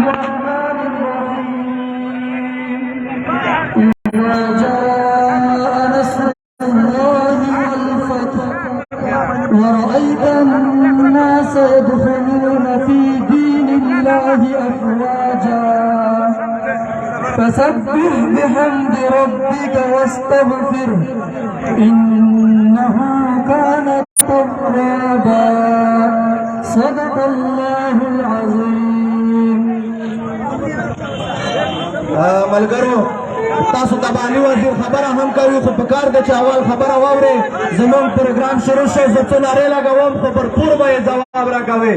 الرحمن الرحيم إذا جاء نصر الله والفتح ورأيت الناس يدخلون في دين الله أفواجا فسبح بحمد ربك واستغفره إنه كان توابا صدق الله العظيم. ملګرو تاسو تبانی وزیر خبره هم کوي خو په کار ده چې اول خبره واورئ. زموږ پروګرام شروع شو زه څو نارې لګوم خو برپور به یې ځواب راکوئ.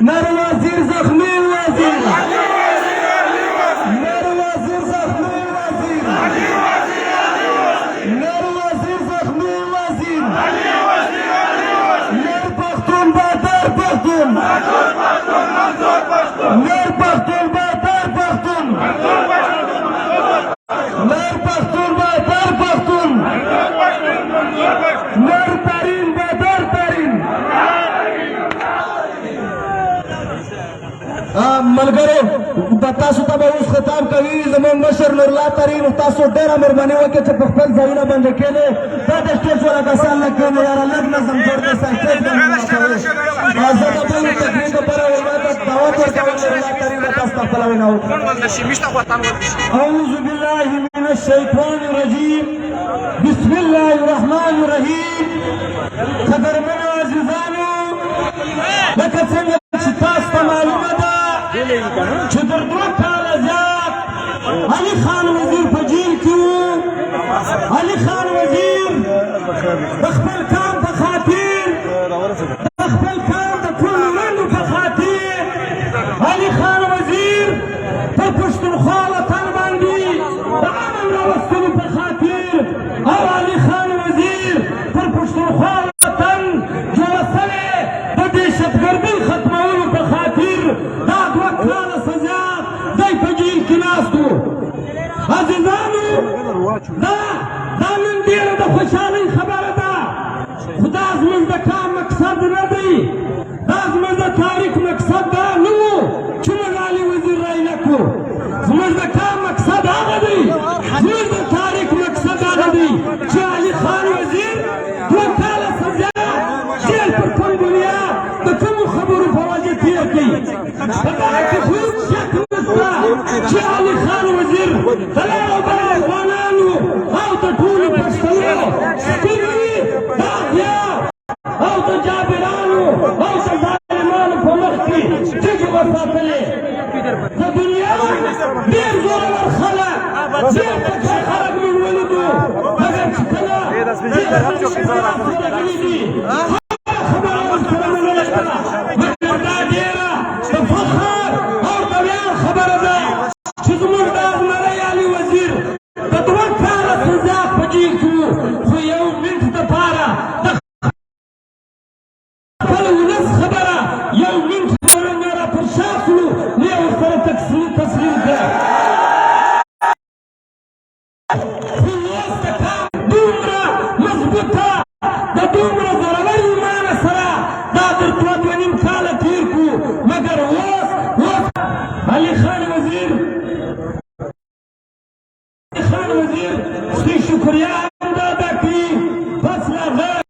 نر وزیر زخمي وزیر، نر وزیر زخمي وزیر، نر وزیر زخمي وزیر، نر پښتون بادر پښتون، نر پښتون بادر پښتون، نر پښتون بادر پښتون، نر ترین بادر ترین. ملګرو تاسو ته به اوس خطاب کوي زموږ مشر نورالله ترین. تاسو ډېره مهرباني وکړئ چې په خپل ځایونه باندې کښېنئ. دا د سټېج والا کسان نه کښېنئ یاره، لږ نظم جوړ کړئ. سټېج باندې کوئ. زه د بل تقریر لپاره دعوت ورکوم نورالله ترین به تاسو ته خپله وینا وکړي. اعوذ بالله من الشیطان الرجیم بسم الله الرحمن الرحیم. قدرمنو عزیزانو، لکه څنګه چې تاسو ته معلومه ده چې تر 2 کاله زیات علي خان وزیر په جیل کې و. علي خان وزیر د خپل کام په خاطر، د خپل کام د ټولو ورندو په خاطر علي خان وزیر په پښتونخوا وطن باندې د امن راوستلو په خاطر او علي خان وزیر پر پښتونخوا وطن جوړ شوی د دهشتګردۍ ختمولو په خاطر دا 2 کاله سزا دی په جیل کې ناست و. عزیزانو دا نن ډېره د خوشحالۍ خبره ده، خو دا زموږ د کار مقصد نه دی، دا زموږ د تاریخ مقصد دا نه و چې موږ علي وزیر رایله کړو. زموږ د کار مقصد هغه دی، زموږ د تاریخ مقصد هغه دی چې علي خان وزیر 2 کاله سزا جیل پر کوم بنیاد د کومو خبرو په وجه تېر کړي. په دغه کې هیڅ شک نشته چې علي خان وزیر د لرو بلو افغانانو او د ټولو پښتنو سپینې د اغیار او د جابرانو او د ظالمانو په مخ کې ټیټې وساتلې. د دنیا ډېر زورور خلک، ډېر پکې خلک موږ ولیدو، مګر چې کله